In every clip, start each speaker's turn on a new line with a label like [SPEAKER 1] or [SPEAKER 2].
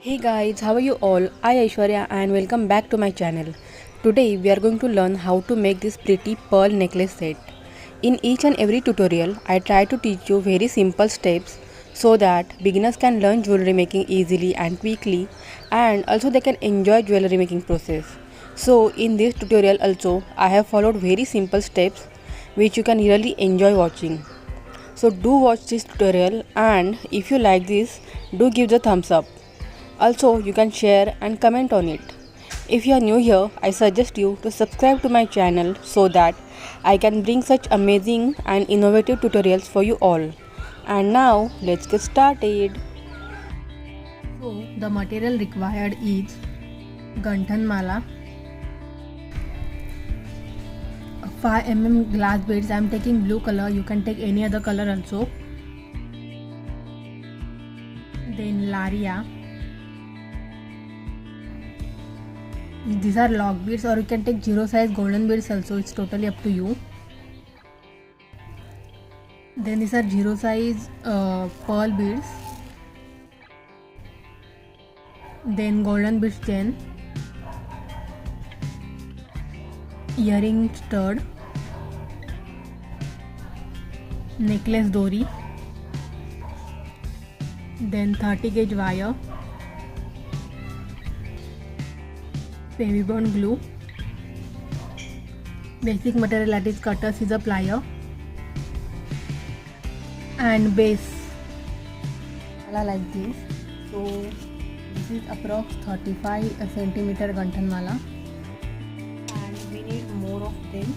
[SPEAKER 1] Hey guys, how are you all? I Aishwarya and welcome back to my channel. Today we are going to learn how to make this pretty pearl necklace set. In each and every tutorial, I try to teach you very simple steps so that beginners can learn jewelry making easily and quickly, and also they can enjoy jewelry making process. So in this tutorial also, I have followed very simple steps which you can really enjoy watching. So do watch this tutorial, and if you like this, do give the thumbs up. Also, you can share and comment on it. If you are new here, I suggest you to subscribe to my channel so that I can bring such amazing and innovative tutorials for you all. And now, let's get started. So, the material required is Ganthan mala, 5 glass beads. I am taking blue color, you can take any other color also. Then laria. These are lock beads, or you can take zero size golden beads also, it's totally up to you. Then these are zero size pearl beads. Then golden beads chain, earring stud, necklace dori, then 30 gauge wire, baby bond glue, basic material that is cutter, scissor, plier, and base like this. So this is approx 35 centimeter Ganthan mala, and we need more of them.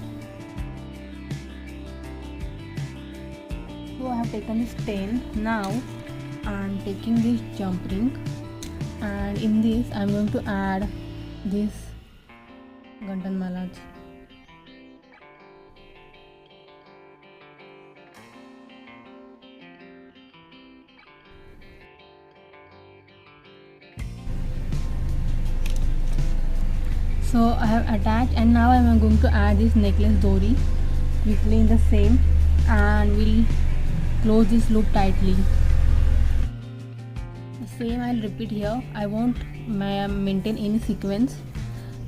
[SPEAKER 1] So I have taken this 10. Now I am taking this jump ring, and in this I am going to add this Ganthan malas. So I have attached, and now I am going to add this necklace dori quickly in the same, and we'll close this loop tightly. The same I'll repeat here. I won't maintain any sequence,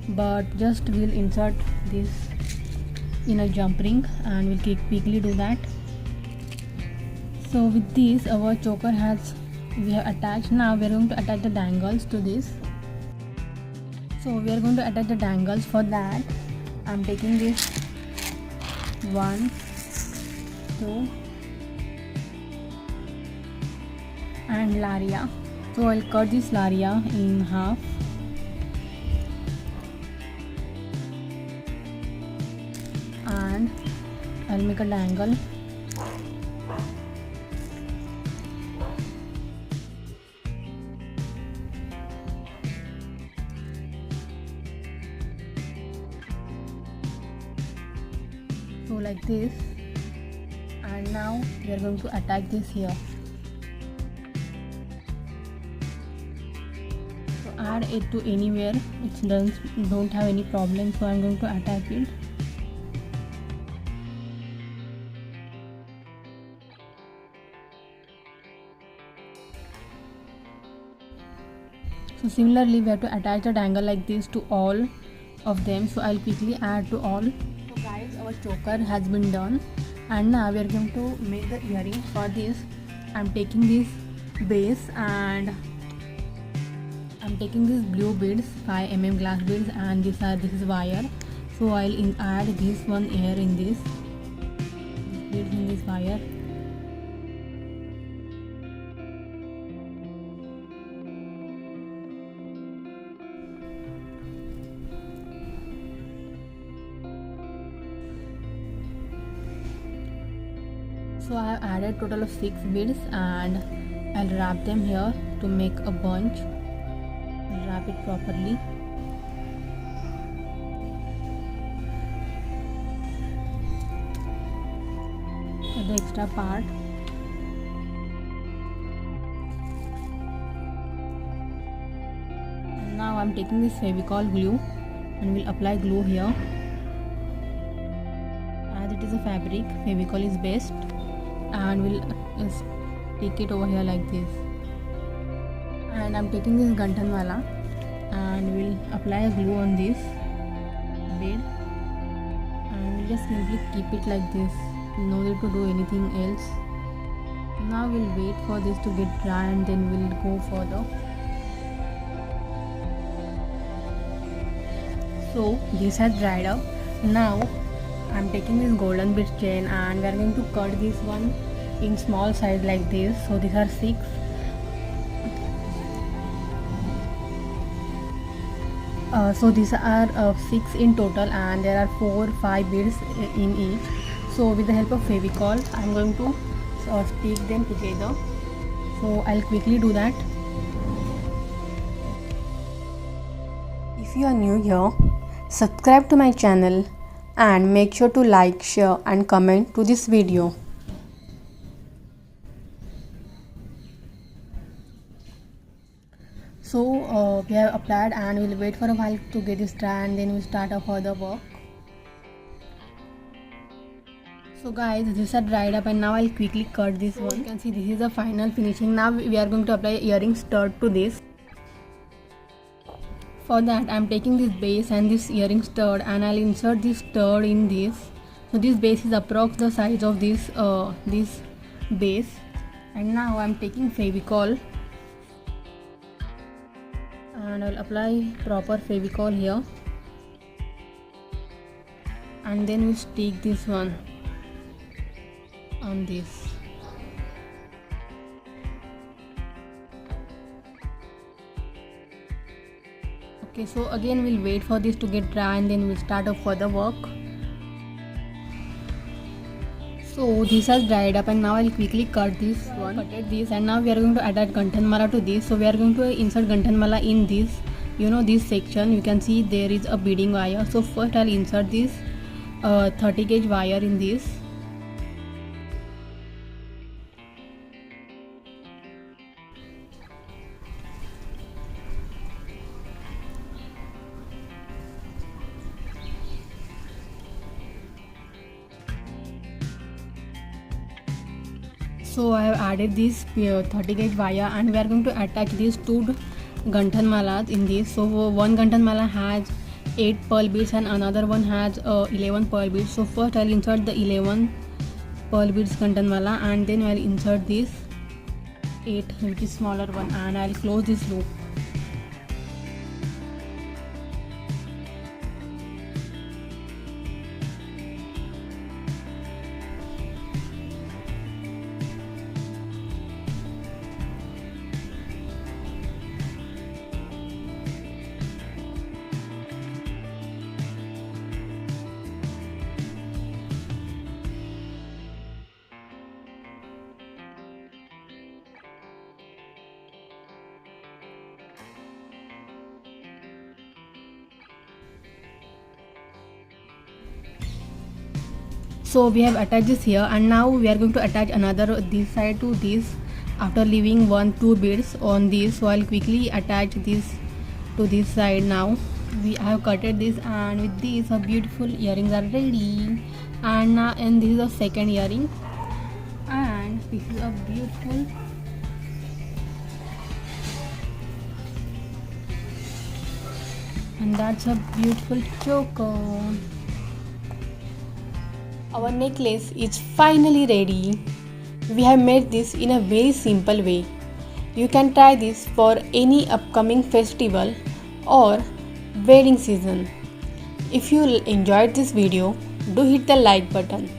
[SPEAKER 1] but just we'll insert this in a jump ring, and we'll quickly do that. So with this, our choker we have attached. Now we are going to attach the dangles to this. So we are going to attach the dangles. For that, I am taking this 1, 2, and laria. So I'll cut this laria in half, and I'll make a dangle. So like this, and now we are going to attach this here. So add it to anywhere, it don't have any problem. So I'm going to attach it. So similarly we have to attach the dangle like this to all of them. So I'll quickly add to all. So guys, our choker has been done, and now we are going to make the earring. For this, I'm taking this base, and I'm taking these blue beads, 5 glass beads, and this is wire. So I'll add this one here in this beads in this wire. So I have added total of 6 beads, and I'll wrap them here to make a bunch. I'll wrap it properly. The extra part. And now I'm taking this Fevicol glue, and we'll apply glue here. As it is a fabric, Fevicol is best. And we'll stick it over here like this. And I'm taking this gantan wala and we'll apply a glue on this bead and we'll just simply keep it like this. No need to do anything else. Now we'll wait for this to get dry and then we'll go further. So this has dried up. Now I'm taking this golden bead chain and we are going to cut this one in small size like this. So these are 6. So these are 6 in total and there are 4-5 beads in each. So with the help of Fevicol I'm going to stick them together. So I'll quickly do that. If you are new here, subscribe to my channel and make sure to like, share and comment to this video. So we have applied and we'll wait for a while to get this dry and then we'll start our further work. So guys, this are dried up and now I'll quickly cut this one. You can see this is the final finishing. Now we are going to apply earring stud to this. For that I'm taking this base and this earring stud and I'll insert this stud in this. So this base is approx the size of this base. And now I'm taking Fevicol and I'll apply proper Fevicol here and then we stick this one on this. Okay, so again we'll wait for this to get dry and then we'll start our further work. So this has dried up and now I'll quickly cut this one. Cutted this and now we are going to add gantan mala to this. So we are going to insert gantan mala in this, this section. You can see there is a beading wire. So first I'll insert this 30 gauge wire in this. So I have added this 30 gauge wire and we are going to attach these 2 gantan malas in this. So one gantan mala has 8 pearl beads and another one has 11 pearl beads. So first I'll insert the 11 pearl beads gantan mala and then I'll insert this 8 which is smaller one and I'll close this loop. So we have attached this here and now we are going to attach another this side to this after leaving 1-2 beads on this. So I'll quickly attach this to this side. Now we have cutted this and with this our beautiful earrings are ready. And this is the second earring and this is a beautiful and that's a beautiful choker. Our necklace is finally ready. We have made this in a very simple way. You can try this for any upcoming festival or wedding season. If you enjoyed this video, do hit the like button.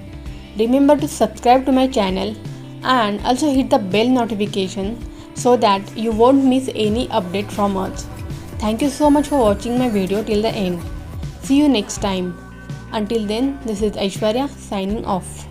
[SPEAKER 1] Remember to subscribe to my channel and also hit the bell notification so that you won't miss any update from us. Thank you so much for watching my video till the end. See you next time. Until then, this is Aishwarya signing off.